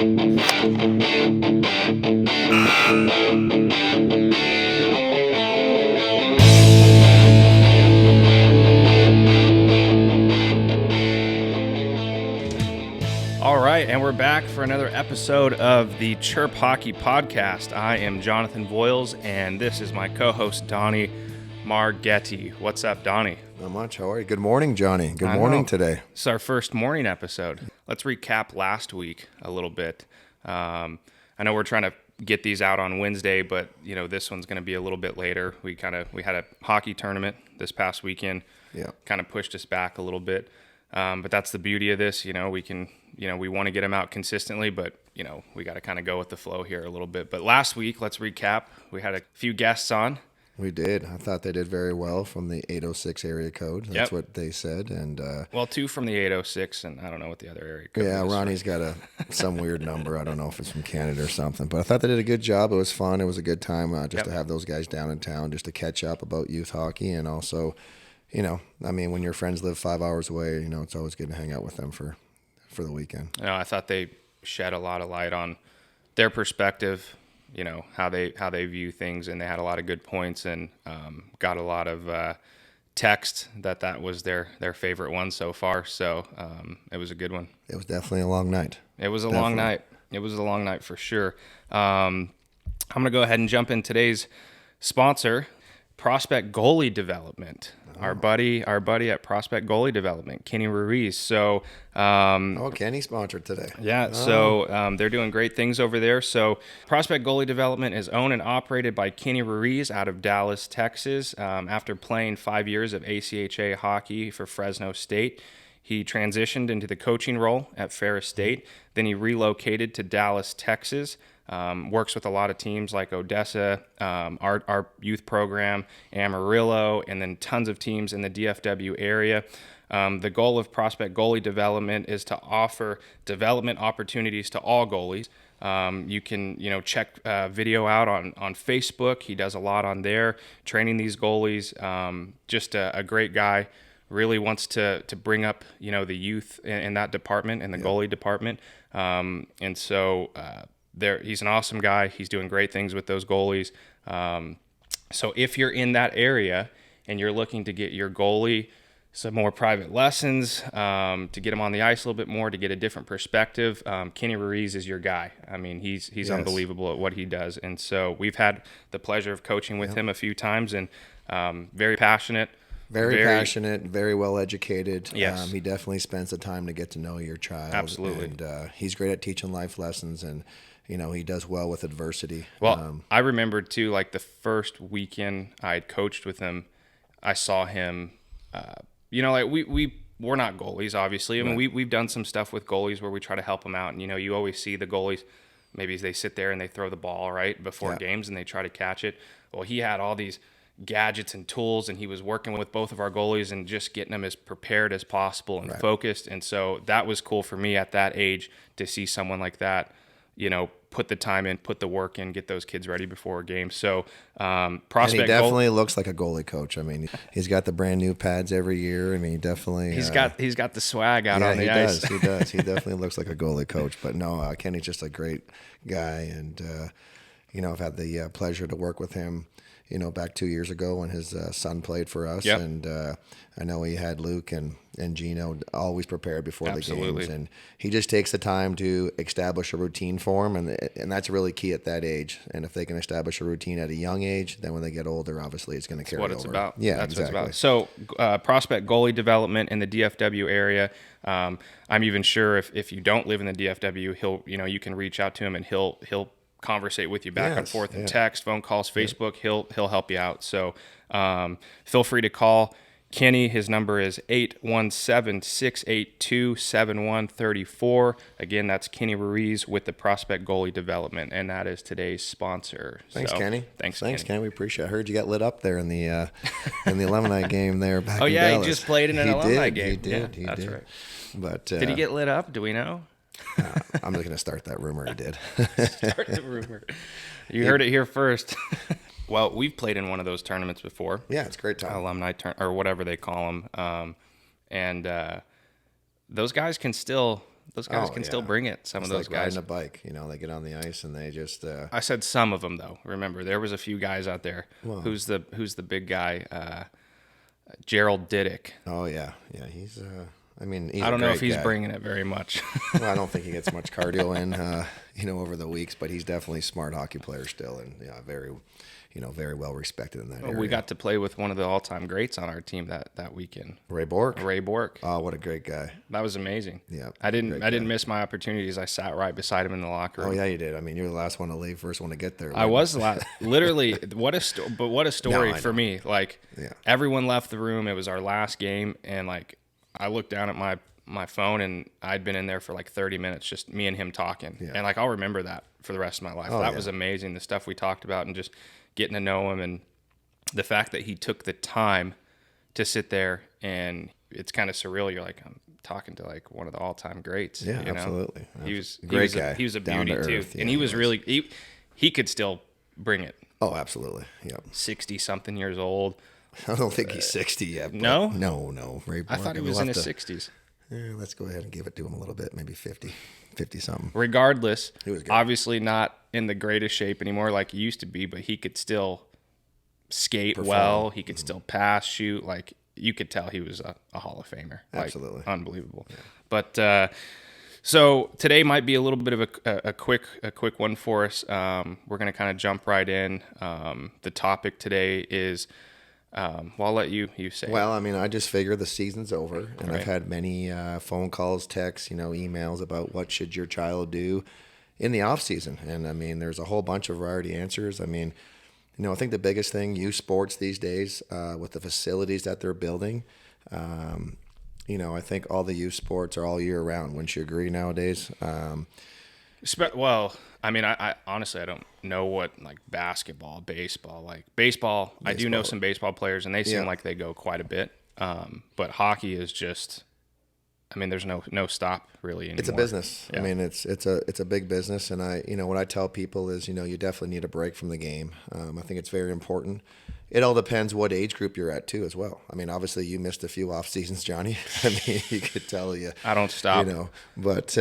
All right, and we're back for another episode of the Chirp Hockey Podcast. I am Jonathan Voiles, and this is my co-host, Donnie Margetti. What's up, Donnie? Not much. How are you? Good morning, Johnny. Good morning today. It's our first morning episode. Let's recap last week a little bit. I know we're trying to get these out on Wednesday, but this one's going to be a little bit later. We had a hockey tournament this past weekend. Yeah. Kind of pushed us back a little bit. But that's the beauty of this. We want to get them out consistently, but we got to kind of go with the flow here a little bit. But last week, let's recap. We had a few guests on. We did. I thought they did very well from the 806 area code. That's what they said. And well, two from the 806, and I don't know what the other area code is. Yeah, Ronnie's got some weird number. I don't know if it's from Canada or something. But I thought they did a good job. It was fun. It was a good time to have those guys down in town just to catch up about youth hockey. And also, when your friends live 5 hours away, it's always good to hang out with them for the weekend. I thought they shed a lot of light on their perspective, how they view things, and they had a lot of good points, and got a lot of text that was their favorite one so far. So it was a good one. It was definitely a long night. It was a long night. It was a long night for sure. I'm going to go ahead and jump in today's sponsor, Prospect Goalie Development. Our buddy at Prospect Goalie Development, Kenny Ruiz. So, Kenny sponsored today. Yeah, so they're doing great things over there. So, Prospect Goalie Development is owned and operated by Kenny Ruiz out of Dallas, Texas. After playing 5 years of ACHA hockey for Fresno State, he transitioned into the coaching role at Ferris State. Then he relocated to Dallas, Texas. Works with a lot of teams like Odessa, our youth program, Amarillo, and then tons of teams in the DFW area. The goal of Prospect Goalie Development is to offer development opportunities to all goalies. You can, check video out on Facebook. He does a lot on there, training these goalies. Just a great guy. Really wants to bring up, the youth in that department, in the goalie department. And so he's an awesome guy. He's doing great things with those goalies. So if you're in that area and you're looking to get your goalie some more private lessons, to get him on the ice a little bit more, to get a different perspective, Kenny Ruiz is your guy. I mean, he's unbelievable at what he does. And so we've had the pleasure of coaching with him a few times, and very passionate. Very passionate, very well educated. Yes. He definitely spends the time to get to know your child. Absolutely. And he's great at teaching life lessons, and he does well with adversity. Well, I remember too, like the first weekend I had coached with him, I saw him, we're not goalies, obviously. I mean, we've done some stuff with goalies where we try to help them out. And, you always see the goalies, maybe they sit there and they throw the ball, right, before games, and they try to catch it. Well, he had all these gadgets and tools, and he was working with both of our goalies and just getting them as prepared as possible and focused. And so that was cool for me at that age to see someone like that, put the time in, put the work in, get those kids ready before a game. So Prospect, and he definitely looks like a goalie coach. I mean, he's got the brand new pads every year. I mean, he definitely he's got the swag out on the ice. He does. He definitely looks like a goalie coach. But no, Kenny's just a great guy, and I've had the pleasure to work with him. Back 2 years ago when his son played for us. Yep. And I know he had Luke and Gino always prepared before the games. And he just takes the time to establish a routine for him, and that's really key at that age. And if they can establish a routine at a young age, then when they get older, obviously it's going to carry over. That's what it's about. Yeah, that's exactly. what it's about. So Prospect Goalie Development in the DFW area. I'm even sure if you don't live in the DFW, you can reach out to him, and he'll conversate with you back and forth in text, phone calls, Facebook. He'll help you out. So feel free to call Kenny. His number is 817-682-7134. Again, that's Kenny Ruiz with the Prospect Goalie Development, and that is today's sponsor. Thanks, Kenny. Thanks, Kenny. We appreciate it. I heard you got lit up there in the alumni game there back in Dallas. Dallas. He just played in an alumni game. He did. That's right. But did he get lit up? Do we know? I'm just going to start that rumor. He did. Start the rumor. You heard it here first. Well, we've played in one of those tournaments before. Yeah, it's a great time. Alumni or whatever they call them. And those guys can still Those guys Oh, can yeah. still bring it. Some It's of those like guys. riding a bike. They get on the ice and they just. I said some of them though. Remember, there was a few guys out there. Well, Who's the big guy? Gerald Diddick. Oh yeah, yeah. He's. I mean, he's I don't a know great if he's guy. bringing it very much. Well, I don't think he gets much cardio in, over the weeks, but he's definitely a smart hockey player still, and very, very well respected in that area. We got to play with one of the all-time greats on our team that weekend. Ray Bork. Ray Bork. Oh, what a great guy. That was amazing. Yeah, I didn't great guy. miss my opportunities. I sat right beside him in the locker room. Oh yeah, you did. I mean, you're the last one to leave, first one to get there. I was the last. Literally, what a story No, I for know. me. Like, Yeah. everyone left the room. It was our last game, and like, I looked down at my phone, and I'd been in there for like 30 minutes, just me and him talking. Yeah. And like, I'll remember that for the rest of my life. Oh, That yeah. was amazing. The stuff we talked about, and just getting to know him, and the fact that he took the time to sit there, and it's kind of surreal. You're like, I'm talking to like one of the all-time greats. Yeah, you know? absolutely. He was Great guy. He was a Down to beauty too, earth. Yeah, and he was really he could still bring it. Oh, absolutely. Yeah. 60 something years old. I don't think he's 60 yet. But No? No. Ray I Bork, thought he we'll was in have his to- 60s. Yeah, let's go ahead and give it to him a little bit, maybe 50 something. Regardless, He was good. obviously not in the greatest shape anymore like he used to be, but he could still skate well. He could still pass, shoot. Like, you could tell he was a Hall of Famer. Like, Absolutely. unbelievable. Yeah. But so today might be a little bit of a quick one for us. We're going to kind of jump right in. The topic today is, well, I'll let you say. Well, I mean, I just figure the season's over, and Right. I've had many phone calls, texts, emails about what should your child do in the off season. And I mean, there's a whole bunch of variety answers. I mean, I think the biggest thing, youth sports these days, with the facilities that they're building, I think all the youth sports are all year round. Wouldn't you agree nowadays? Well, I mean, I honestly, I don't know what like basketball, baseball, I do know some baseball players, and they seem Yeah. like they go quite a bit. But hockey is just, I mean, there's no stop really anymore. It's a business. Yeah. I mean, it's a big business, and what I tell people is, you definitely need a break from the game. I think it's very important. It all depends what age group you're at too, as well. I mean, obviously you missed a few off seasons, Johnny. I mean, you could tell I don't stop. But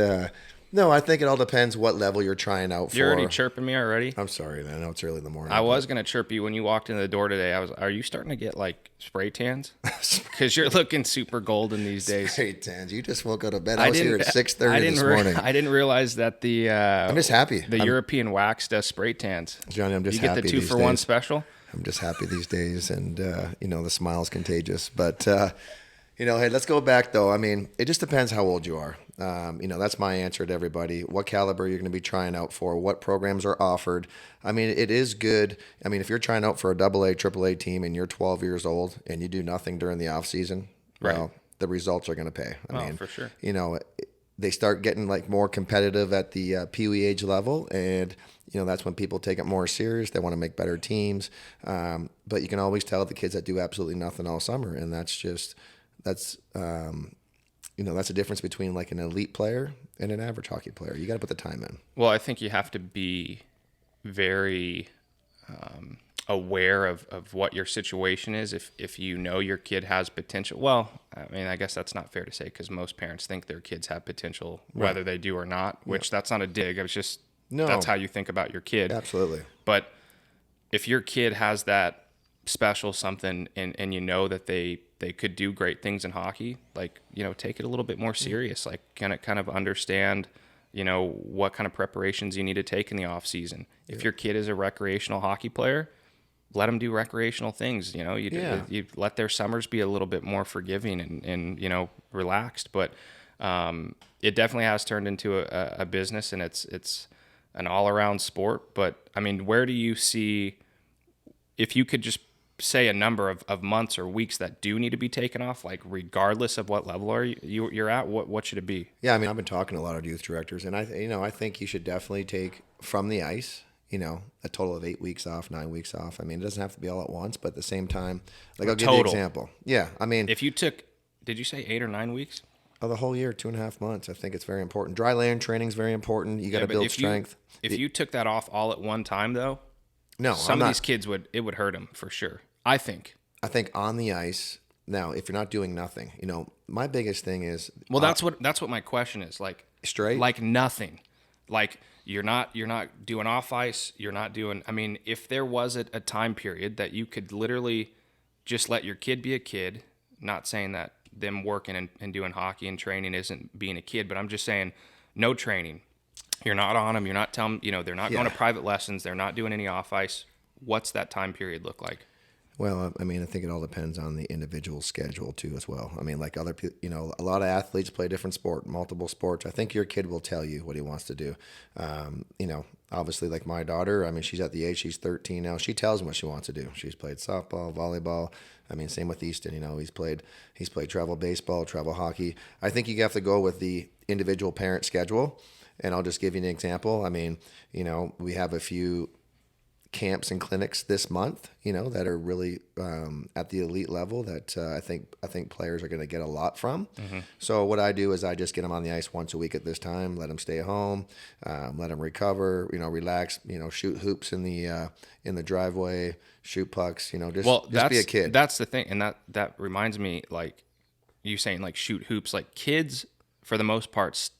no, I think it all depends what level you're trying out for. You're already chirping me already. I'm sorry, man. I know it's early in the morning. I was gonna chirp you when you walked in the door today. Are you starting to get like spray tans? Because you're looking super golden these days. Hey, Tans, you just woke out of bed. I was here at 6:30 this morning. I didn't realize that I'm just happy. the European wax does spray tans. Johnny, I'm just You get happy the 2 these for 1 days. special. I'm just happy these days, and the smile's contagious. But hey, let's go back though. I mean, it just depends how old you are. That's my answer to everybody. What caliber you're going to be trying out for? What programs are offered? I mean, it is good. I mean, if you're trying out for a AA, AAA team, and you're 12 years old and you do nothing during the off season, Right. well, the results are going to pay. I mean, for sure. They start getting like more competitive at the Pee Wee age level, and that's when people take it more serious. They want to make better teams, but you can always tell the kids that do absolutely nothing all summer, and that's a difference between like an elite player and an average hockey player. You got to put the time in. Well, I think you have to be very aware of what your situation is. If you know your kid has potential, well, I mean, I guess that's not fair to say because most parents think their kids have potential, whether they do or not, which that's not a dig. It's just, No. that's how you think about your kid. Absolutely. But if your kid has that special something and you know that they could do great things in hockey, like, take it a little bit more serious. Like, kind of understand, what kind of preparations you need to take in the off season. If your kid is a recreational hockey player, let them do recreational things. You let their summers be a little bit more forgiving and relaxed. But it definitely has turned into a business, and it's an all around sport. But I mean, where do you see, if you could just say a number of months or weeks that do need to be taken off, like regardless of what level you're at, what should it be? Yeah, I mean, I've been talking to a lot of youth directors, and I think you should definitely take from the ice, a total of 8 weeks off, 9 weeks off. I mean, it doesn't have to be all at once, but at the same time, like I'll give you an Total. example. Yeah, I mean, If you took, did you say 8 or 9 weeks? the whole year, 2.5 months, I think it's very important. Dry land training is very important. You got to but build strength. If you took that off all at one time, though, No, some I'm of not. these kids it would hurt them for sure. I think. I think on the ice now, if you're not doing nothing, my biggest thing is Well, that's what my question is. Like, straight. like nothing. Like you're not doing off ice. You're not doing. I mean, if there was a time period that you could literally just let your kid be a kid, not saying that them working and doing hockey and training isn't being a kid, but I'm just saying no training. You're not on them. You're not telling, they're not going to private lessons. They're not doing any off ice. What's that time period look like? Well, I mean, I think it all depends on the individual schedule too, as well. I mean, like other people, a lot of athletes play different sport, multiple sports. I think your kid will tell you what he wants to do. Obviously, like my daughter, I mean, she's at the age, she's 13 now. She tells me what she wants to do. She's played softball, volleyball. I mean, same with Easton. He's played travel baseball, travel hockey. I think you have to go with the individual parent schedule. And I'll just give you an example. I mean, we have a few camps and clinics this month, that are really at the elite level that I think players are going to get a lot from. Mm-hmm. So what I do is I just get them on the ice once a week at this time, let them stay home, let them recover, relax, shoot hoops in the driveway, shoot pucks, just be a kid. That's the thing. And that reminds me, like you saying, like shoot hoops, like kids for the most part,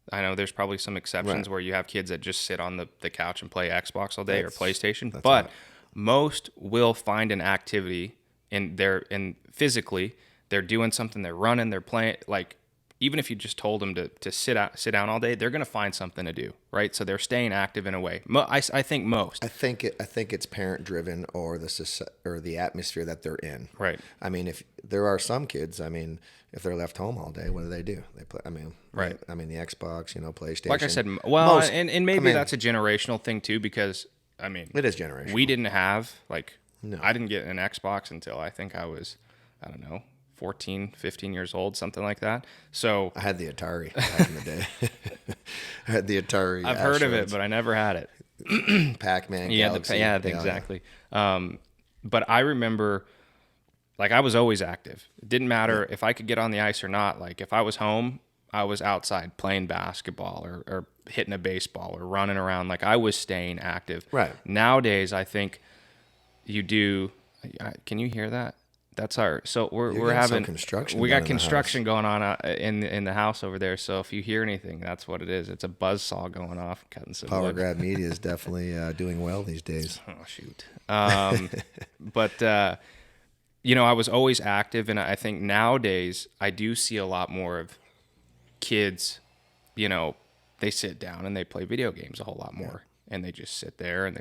I know there's probably some exceptions where you have kids that just sit on the couch and play Xbox all day or PlayStation, but right. Most will find an activity and physically they're doing something, they're running, they're playing. Like even if you just told them to sit down all day, they're going to find something to do, right? So they're staying active in a way. I think most. I think it's parent driven or the atmosphere that they're in. Right. I mean, if there are some kids, I mean, if they're left home all day, what do? They play. I mean, right. I mean, the Xbox, PlayStation. Like I said, well, and maybe that's a generational thing too, because I mean, it is generational. We didn't have I didn't get an Xbox until I think I was, I don't know, 14, 15 years old, something like that. So I had the Atari back in the day. I had the Atari. I've heard of it, but I never had it. Pac-Man. Yeah, exactly. But I remember, like, I was always active. It didn't matter if I could get on the ice or not. Like, if I was home, I was outside playing basketball or hitting a baseball or running around. Like, I was staying active. Right. Nowadays, I think you do. Can you hear that? That's our. So we're having construction. We got construction going on in the house over there. So if you hear anything, that's what it is. It's a buzz saw going off, cutting some Power wood. Grab Media is definitely doing well these days. Oh shoot. But I was always active, and I think nowadays I do see a lot more of kids. They sit down and they play video games a whole lot more, and they just sit there and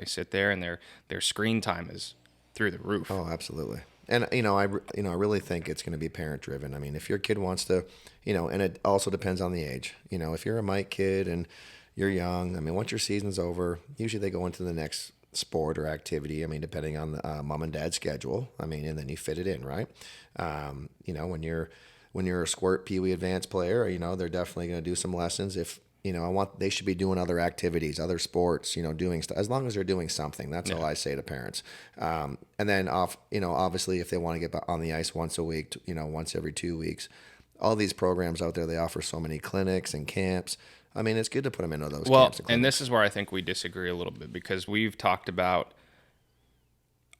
their screen time is through the roof. Oh, absolutely. And I really think it's going to be parent driven. I mean, if your kid wants to, and it also depends on the age. If you're a Mike kid and you're young, I mean, once your season's over, usually they go into the next sport or activity. I mean, depending on the mom and dad's schedule. I mean, and then you fit it in, right? When you're a squirt Pee Wee advanced player, they're definitely going to do some lessons. If they should be doing other activities, other sports, doing stuff, as long as they're doing something. That's all I say to parents. And then obviously if they want to get on the ice once a week, once every 2 weeks, all these programs out there, they offer so many clinics and camps. I mean, it's good to put them into those camps and clinics. And this is where I think we disagree a little bit, because we've talked about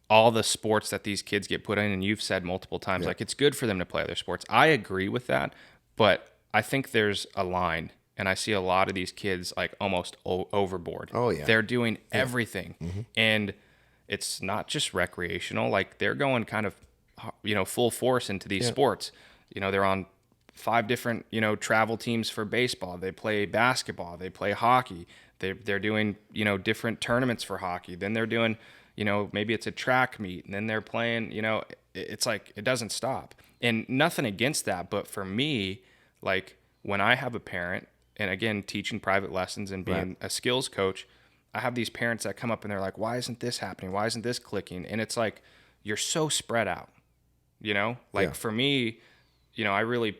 all the sports that these kids get put in, and you've said multiple times, like, it's good for them to play other sports. I agree with that, but I think there's a line. And I see a lot of these kids like almost overboard. Oh, yeah. They're doing everything. Mm-hmm. And it's not just recreational. Like, they're going kind of, full force into these sports. They're on 5 different, travel teams for baseball. They play basketball. They play hockey. They're doing, different tournaments for hockey. Then they're doing, maybe it's a track meet. And then they're playing, it's like it doesn't stop. And nothing against that. But for me, like, when I have a parent, and again, teaching private lessons and being a skills coach, I have these parents that come up and they're like, why isn't this happening? Why isn't this clicking? And it's like, you're so spread out, for me, I really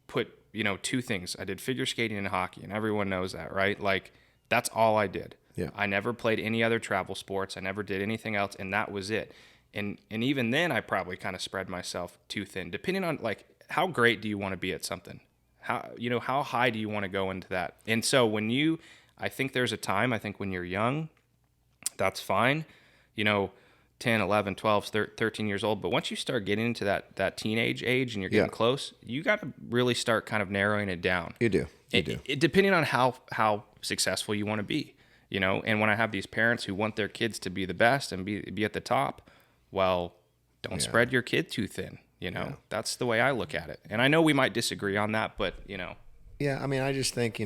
put, 2 things. I did figure skating and hockey, and everyone knows that, right? Like, that's all I did. Yeah. I never played any other travel sports. I never did anything else. And that was it. And even then I probably kind of spread myself too thin, depending on like, how great do you want to be at something? How high do you want to go into that? And so I think there's a time, I think when you're young, that's fine, 10, 11, 12, 13 years old. But once you start getting into that teenage age and you're getting close, you got to really start kind of narrowing it down. You do. You do. Depending on how successful you want to be, and when I have these parents who want their kids to be the best and be at the top, well, don't spread your kid too thin. That's the way I look at it. And I know we might disagree on that, but Yeah, I mean, I just think,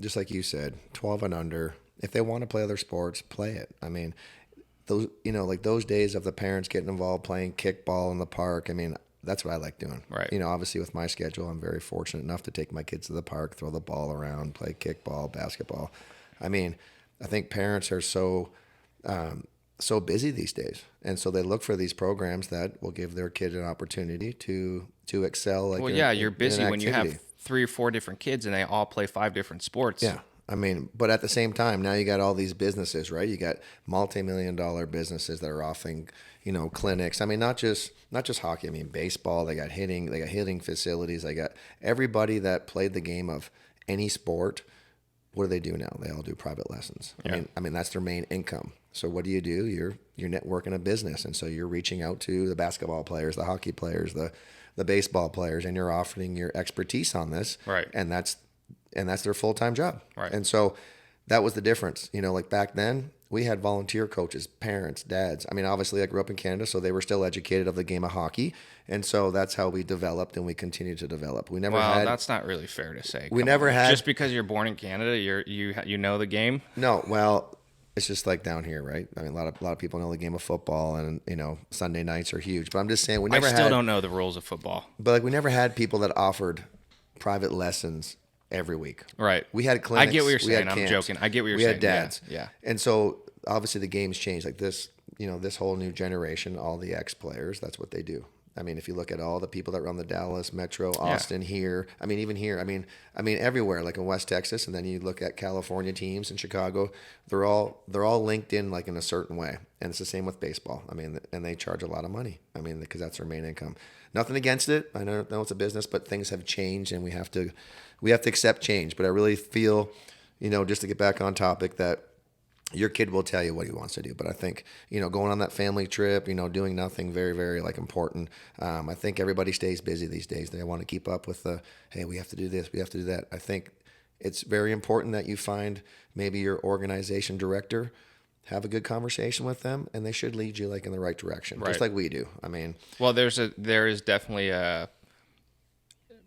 just like you said, 12 and under, if they want to play other sports, play it. I mean, those, like those days of the parents getting involved playing kickball in the park, I mean, that's what I like doing. Right. Obviously with my schedule, I'm very fortunate enough to take my kids to the park, throw the ball around, play kickball, basketball. I mean, I think parents are so busy these days, and so they look for these programs that will give their kid an opportunity to excel. Like, you're busy when you have 3 or 4 different kids and they all play 5 different sports. Yeah. I mean, but at the same time, now you got all these businesses, right? You got multi-million-dollar businesses that are offering, clinics. I mean, not just hockey. I mean, baseball. They got hitting facilities. They got everybody that played the game of any sport. What do they do now? They all do private lessons. Yeah. I mean that's their main income. So what do? You're networking a business, and so you're reaching out to the basketball players, the hockey players, the baseball players, and you're offering your expertise on this. Right. And that's their full-time job. Right. And so that was the difference. Like back then, we had volunteer coaches, parents, dads. I mean, obviously I grew up in Canada, so they were still educated of the game of hockey. And so that's how we developed, and we continue to develop. We never had. That's not really fair to say. We never had. Just because you're born in Canada, you know the game? No, well, it's just like down here, right? I mean, a lot of people know the game of football, and Sunday nights are huge. But I'm just saying, I still don't know the rules of football. But we never had people that offered private lessons every week. Right. We had clinics. I get what you're saying. I'm camps. joking. I get what you're saying. saying. We had dads. Yeah. And so obviously the game's changed. Like this, this whole new generation, all the ex-players, that's what they do. I mean, if you look at all the people that run the Dallas, Metro, Austin, here, I mean, even here, I mean, everywhere, like in West Texas, and then you look at California teams in Chicago, they're all linked in like in a certain way. And it's the same with baseball. I mean, and they charge a lot of money. I mean, because that's their main income. Nothing against it. I know it's a business, but things have changed, and we have to accept change. But I really feel, just to get back on topic, that your kid will tell you what he wants to do. But I think, going on that family trip, doing nothing, very, very important. I think everybody stays busy these days. They want to keep up with hey, we have to do this, we have to do that. I think it's very important that you find maybe your organization director, have a good conversation with them, and they should lead you like in the right direction, just like we do. I mean, well, there is definitely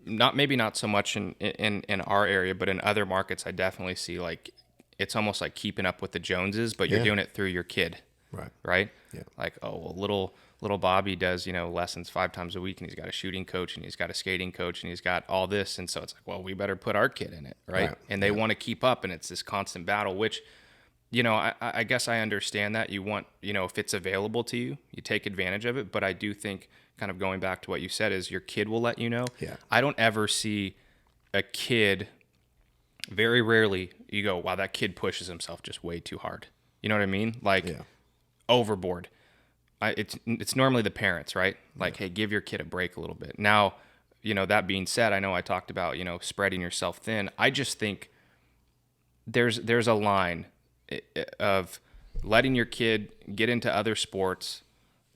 not so much in our area, but in other markets, I definitely see like it's almost like keeping up with the Joneses, but you're doing it through your kid, right? Yeah. Like, oh, well, little Bobby does lessons 5 times a week, and he's got a shooting coach, and he's got a skating coach, and he's got all this, and so it's like, well, we better put our kid in it, right? And they want to keep up, and it's this constant battle, which. I guess I understand that you want, if it's available to you, you take advantage of it. But I do think, kind of going back to what you said, is your kid will let you know. Yeah. I don't ever see a kid, very rarely, you go, wow, that kid pushes himself just way too hard. You know what I mean? Like, overboard. It's normally the parents, right? Like, hey, give your kid a break a little bit. Now, that being said, I know I talked about, spreading yourself thin. I just think there's a line of letting your kid get into other sports,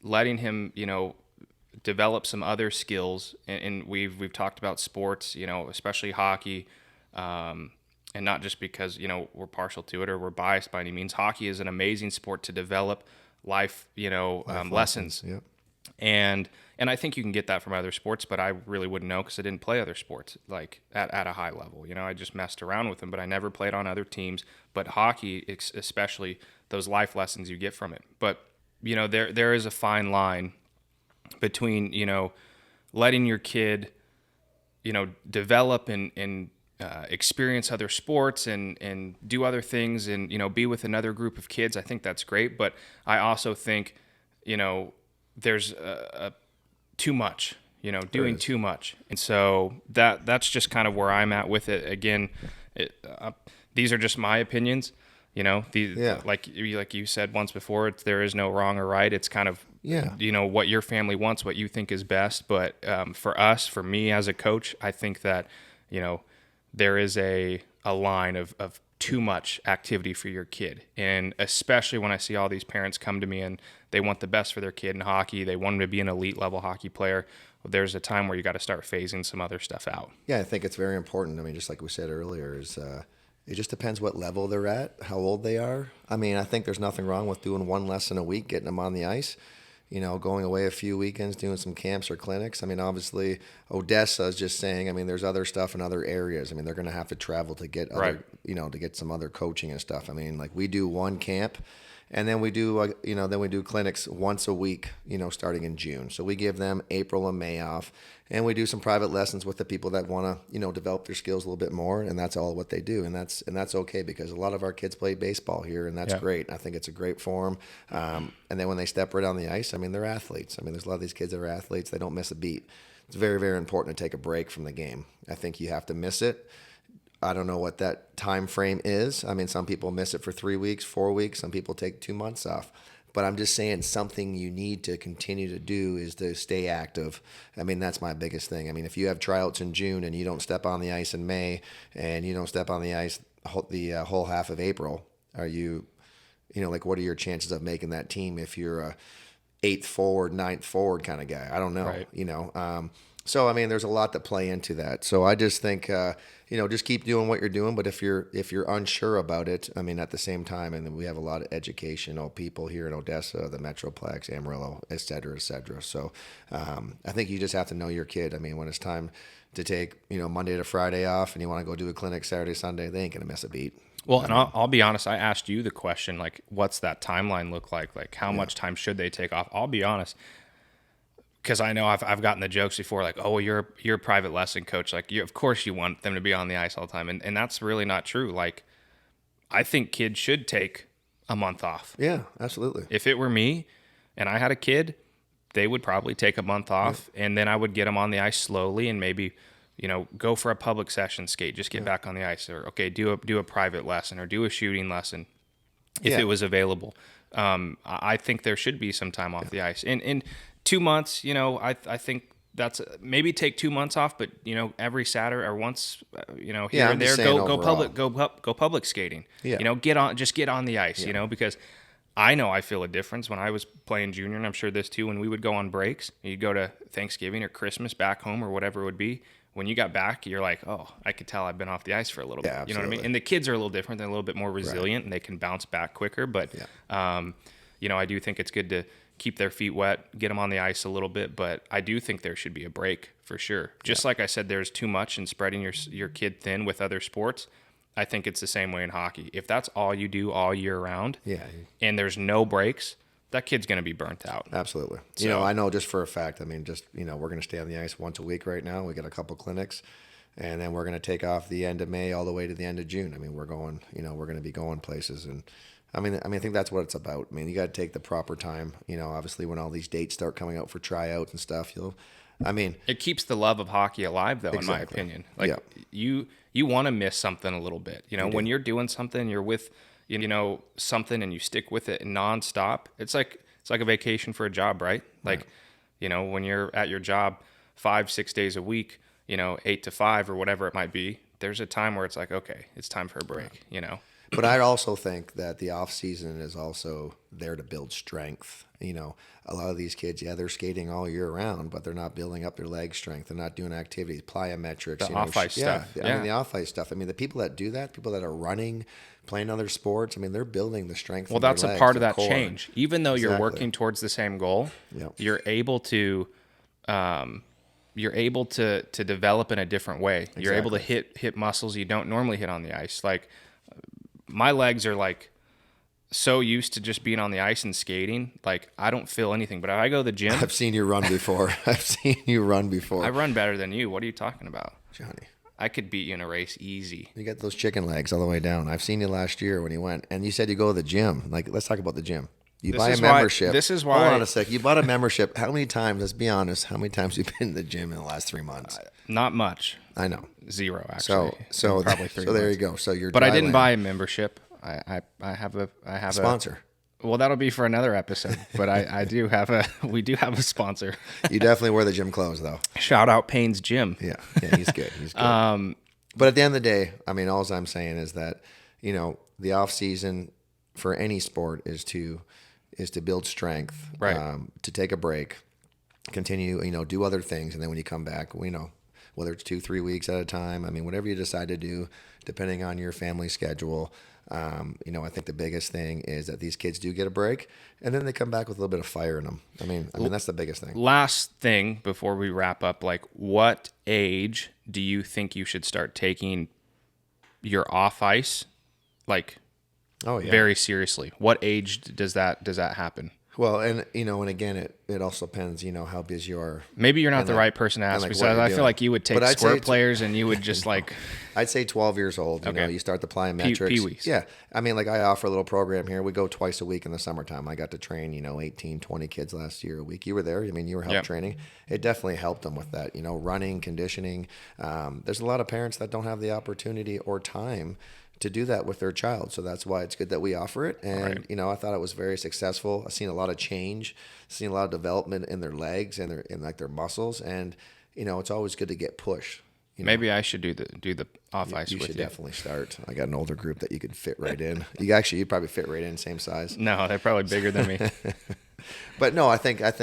letting him, develop some other skills. And we've talked about sports, especially hockey, and not just because, we're partial to it or we're biased by any means. Hockey is an amazing sport to develop life, lessons. Yep. And I think you can get that from other sports, but I really wouldn't know because I didn't play other sports like at a high level. I just messed around with them, but I never played on other teams. But hockey, especially those life lessons you get from it. But there is a fine line between letting your kid develop and experience other sports and do other things and be with another group of kids. I think that's great, but I also think there's too much, doing too much. And so that's just kind of where I'm at with it. Again, these are just my opinions, like you said once before, there is no wrong or right. It's kind of, what your family wants, what you think is best. But for me as a coach, I think that, there is a line of too much activity for your kid. And especially when I see all these parents come to me and they want the best for their kid in hockey, they want them to be an elite level hockey player. there's a time where you got to start phasing some other stuff out. Yeah, I think it's very important. I mean, just like we said earlier, is it just depends what level they're at, how old they are. I mean, I think there's nothing wrong with doing one lesson a week, getting them on the ice. Going away a few weekends, doing some camps or clinics. I mean, obviously, Odessa is just saying, I mean, there's other stuff in other areas. I mean, they're going to have to travel to get Right. to get some other coaching and stuff. I mean, like we do one camp and then we do, then we do clinics once a week, starting in June. So we give them April and May off, and we do some private lessons with the people that want to, develop their skills a little bit more. And that's all what they do. And that's okay, because a lot of our kids play baseball here, and that's great. I think it's a great form. And then when they step right on the ice, I mean, they're athletes. I mean, there's a lot of these kids that are athletes. They don't miss a beat. It's very, very important to take a break from the game. I think you have to miss it. I don't know what that time frame is. I mean, some people miss it for 3 weeks, 4 weeks. Some people take 2 months off. But I'm just saying, something you need to continue to do is to stay active. I mean, that's my biggest thing. I mean, if you have tryouts in June and you don't step on the ice in May, and you don't step on the ice the whole half of April, are you, what are your chances of making that team if you're a 8th forward, 9th forward kind of guy? I don't know. Right. So I mean, there's a lot that play into that. So I just think, just keep doing what you're doing. But if you're unsure about it, I mean, at the same time, and we have a lot of educational people here in Odessa, the Metroplex, Amarillo, et cetera, et cetera. So I think you just have to know your kid. I mean, when it's time to take, Monday to Friday off, and you want to go do a clinic Saturday, Sunday, they ain't gonna miss a beat. Well, and I'll be honest. I asked you the question, like, what's that timeline look like? Like, how much time should they take off? I'll be honest, because I know I've gotten the jokes before, like, oh, well, you're a private lesson coach. Like, of course you want them to be on the ice all the time. And that's really not true. Like, I think kids should take a month off. Yeah, absolutely. If it were me and I had a kid, they would probably take a month off, and then I would get them on the ice slowly, and maybe, go for a public session skate, just get back on the ice, or, okay, do a private lesson, or do a shooting lesson if it was available. I think there should be some time off the ice. And 2 months, I think that's maybe take 2 months off, but every Saturday or once, here I'm and there, just saying go overall. go public skating. Yeah. Get on the ice. Because I know I feel a difference when I was playing junior, and I'm sure this too. When we would go on breaks, you'd go to Thanksgiving or Christmas back home or whatever it would be. When you got back, you're like, oh, I could tell I've been off the ice for a little bit. Yeah, You know what I mean? absolutely. And the kids are a little different. They're a little bit more resilient, and they can bounce back quicker. But I do think it's good to keep their feet wet, get them on the ice a little bit, but I do think there should be a break for sure. Just like I said, there's too much in spreading your kid thin with other sports. I think it's the same way in hockey. If that's all you do all year round, and there's no breaks, that kid's going to be burnt out. Absolutely. So- I know just for a fact, I mean, we're going to stay on the ice once a week right now. We got a couple clinics, and then we're going to take off the end of May all the way to the end of June. I mean, we're going, we're going to be going places. And I think that's what it's about. I mean, you got to take the proper time, obviously when all these dates start coming out for tryouts and stuff, It keeps the love of hockey alive, though, in my Exactly. opinion. Like, you want to miss something a little bit. When you're doing something, you're with, something, and you stick with it nonstop. It's like a vacation for a job, right? Like, when you're at your job 5-6 days a week, 8 to 5 or whatever it might be, there's a time where it's like, okay, it's time for a break, But I also think that the off season is also there to build strength. A lot of these kids, they're skating all year round, but they're not building up their leg strength. They're not doing activities, plyometrics, The off-ice stuff. I mean, the off-ice stuff. I mean, the people that do that, people that are running, playing other sports, I mean, they're building the strength. Well, of their that's a legs, part of their that core. change. Even though you're Exactly. working towards the same goal, Yep. you're able to develop in a different way. You're able to hit muscles you don't normally hit on the ice. Like, my legs are like so used to just being on the ice and skating, like I don't feel anything. But if I go to the gym, I've seen you run before. I run better than you. What are you talking about? Johnny. I could beat you in a race easy. You got those chicken legs all the way down. I've seen you last year when you went, and you said you go to the gym. Like, let's talk about the gym. You buy a membership. This is why. Hold on a sec. You bought a membership. How many times? Let's be honest. How many times have you been to the gym in the last 3 months? Not much. I know. 0 actually. So probably 3 So there months. you go. So you're. But I didn't buy a membership. I have a sponsor. Well, that'll be for another episode. But we do have a sponsor. You definitely wear the gym clothes though. Shout out Payne's Gym. Yeah, he's good. He's good. But at the end of the day, I mean, all I'm saying is that the off season for any sport is to build strength, Right. To take a break, continue, do other things. And then when you come back, whether it's 2-3 weeks at a time, I mean, whatever you decide to do, depending on your family schedule. I think the biggest thing is that these kids do get a break, and then they come back with a little bit of fire in them. I mean, that's the biggest thing. Last thing before we wrap up, like, what age do you think you should start taking your off ice, like, very seriously? What age does that happen? Well, and again, it also depends, how busy you are. Maybe you're not the right person to ask, because I feel like you would take squirt players and you would just like. I'd say 12 years old. You start the plyometrics. Pee-wees. Yeah, I mean, like, I offer a little program here. We go twice a week in the summertime. I got to train 18, 20 kids last year a week. You were there. I mean, you were help training. It definitely helped them with that. Running, conditioning. There's a lot of parents that don't have the opportunity or time to do that with their child. So that's why it's good that we offer it. And, I thought it was very successful. I've seen a lot of change, seen a lot of development in their legs and their muscles. And, it's always good to get pushed. Maybe I should do the off ice with you. You should definitely start. I got an older group that you could fit right in. You'd probably fit right in, same size. No, they're probably bigger than me. But no, I think at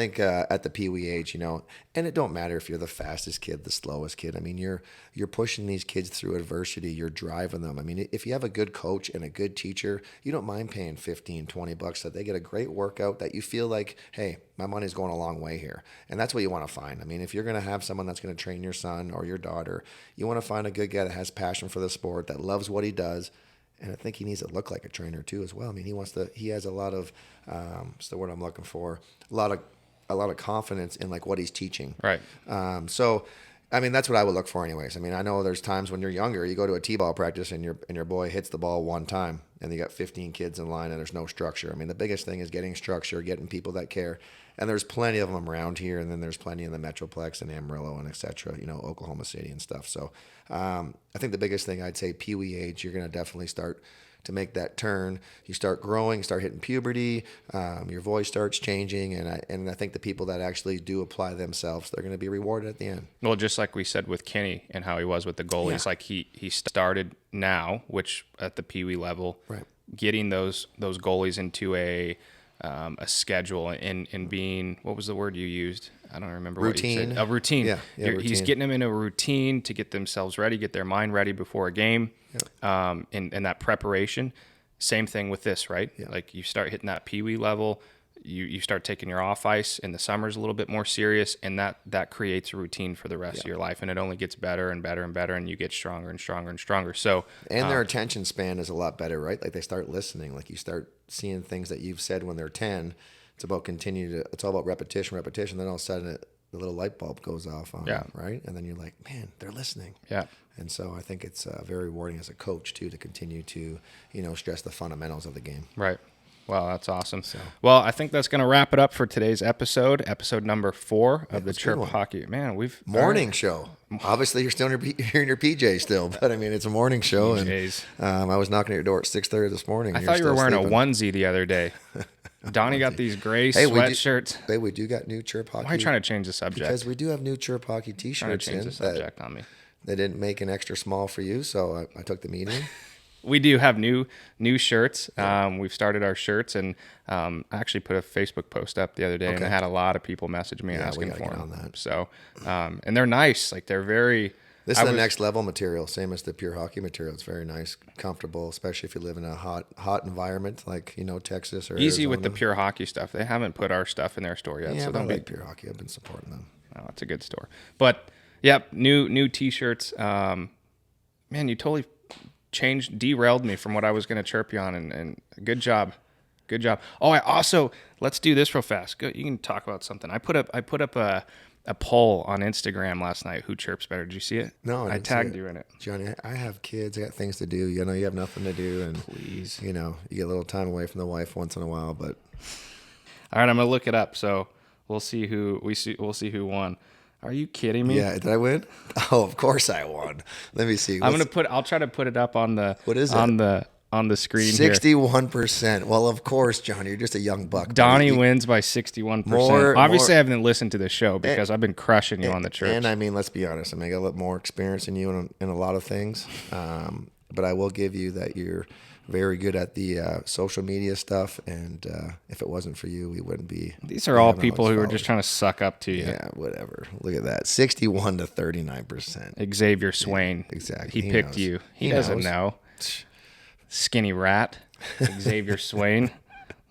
the peewee age, and it don't matter if you're the fastest kid, the slowest kid. I mean, you're pushing these kids through adversity. You're driving them. I mean, if you have a good coach and a good teacher, you don't mind paying $15, $20 that they get a great workout that you feel like, hey, my money's going a long way here. And that's what you want to find. I mean, if you're going to have someone that's going to train your son or your daughter, you want to find a good guy that has passion for the sport, that loves what he does. And I think he needs to look like a trainer too, as well. I mean, he has a lot of, what's the word I'm looking for? A lot of confidence in like what he's teaching. Right. So, I mean, that's what I would look for anyways. I mean, I know there's times when you're younger, you go to a T-ball practice and your boy hits the ball one time and you got 15 kids in line and there's no structure. I mean, the biggest thing is getting structure, getting people that care. And there's plenty of them around here, and then there's plenty in the Metroplex and Amarillo and et cetera, Oklahoma City and stuff. So I think the biggest thing I'd say, peewee age, you're going to definitely start to make that turn. You start growing, start hitting puberty, your voice starts changing, and I think the people that actually do apply themselves, they're going to be rewarded at the end. Well, just like we said with Kenny and how he was with the goalies, like he started now, which at the peewee level, right, getting those goalies into a schedule and being, what was the word you used? I don't remember routine. What you said. A routine. Yeah, routine. He's getting them in a routine to get themselves ready, get their mind ready before a game, and that preparation. Same thing with this, right? Yeah. Like you start hitting that peewee level, you start taking your off ice, and the summer's a little bit more serious, and that creates a routine for the rest of your life, and it only gets better and better and better, and you get stronger and stronger and stronger. So their attention span is a lot better, right? Like they start listening, like you start seeing things that you've said when they're 10. It's all about repetition. Then all of a sudden the little light bulb goes off on them, right? And then you're like, man, they're listening. Yeah. And so I think it's very rewarding as a coach too to continue to stress the fundamentals of the game. Right. Well, that's awesome. Well, I think that's going to wrap it up for today's episode number 4 of the Chirp Hockey. Man, we've morning show. Obviously, you're still in your PJ still, but I mean, it's a morning show. PJs. And I was knocking at your door at 6:30 this morning. I thought you were wearing a onesie the other day. Donnie got these gray sweatshirts. Hey, we do got new Chirp Hockey. Why are you trying to change the subject? Because we do have new Chirp Hockey T-shirts. Trying to change the subject on me. They didn't make an extra small for you, so I took the medium. We do have new shirts. We've started our shirts, and I actually put a Facebook post up the other day, and I had a lot of people message me asking for them. On that. So, and they're nice. Like they're very. This is the next level material, same as the pure hockey material. It's very nice, comfortable, especially if you live in a hot environment like Texas or easy Arizona. With the pure hockey stuff. They haven't put our stuff in their store yet. Yeah, so I like pure hockey. I've been supporting them. Oh, it's a good store. But yep, new T-shirts. Man, you totally derailed me from what I was going to chirp you on, and good job. Oh, I also, let's do this real fast. Go, you can talk about something. I put up a poll on Instagram last night. Who chirps better? Did you see it? No, I tagged you in it. Johnny, I have kids. I got things to do. You have nothing to do, and please, you get a little time away from the wife once in a while. But all right, I'm gonna look it up. So we'll see who won. Are you kidding me? Yeah, did I win? Oh, of course I won. Let me see. I'll try to put it up on the. What is it? On the screen 61%. Well, of course, John, you're just a young buck. Donnie wins by 61%. Obviously, I haven't listened to the show because I've been crushing you on the church. And I mean, let's be honest. I got a little more experience than you in a lot of things. But I will give you that you're very good at the social media stuff. And if it wasn't for you, we wouldn't be. These are all people who are just trying to suck up to you. Yeah, whatever. Look at that. 61 to 39%. Xavier Swain. Yeah, exactly. He picked knows. you. He doesn't know. Skinny rat. Xavier Swain.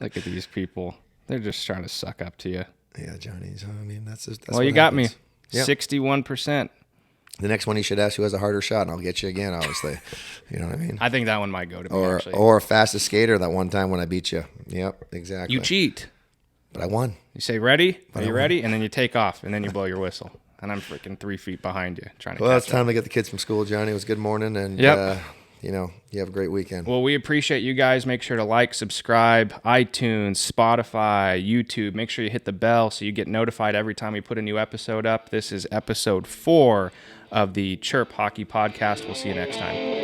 Look at these people. They're just trying to suck up to you. Yeah, Johnny. So, I mean, that's well, you got me. Yep. 61%. The next one you should ask who has a harder shot, and I'll get you again, obviously. You know what I mean? I think that one might go to me, actually. Or fastest skater that one time when I beat you. Yep, exactly. You cheat. But I won. You say, ready? Are you ready? And then you take off, and then you blow your whistle. And I'm freaking 3 feet behind you trying to Well, catch it's time to get the kids from school, Johnny. It was good morning, and you know, you have a great weekend. Well, we appreciate you guys. Make sure to like, subscribe, iTunes, Spotify, YouTube. Make sure you hit the bell so you get notified every time we put a new episode up. This is episode 4 of the Chirp Hockey Podcast. We'll see you next time.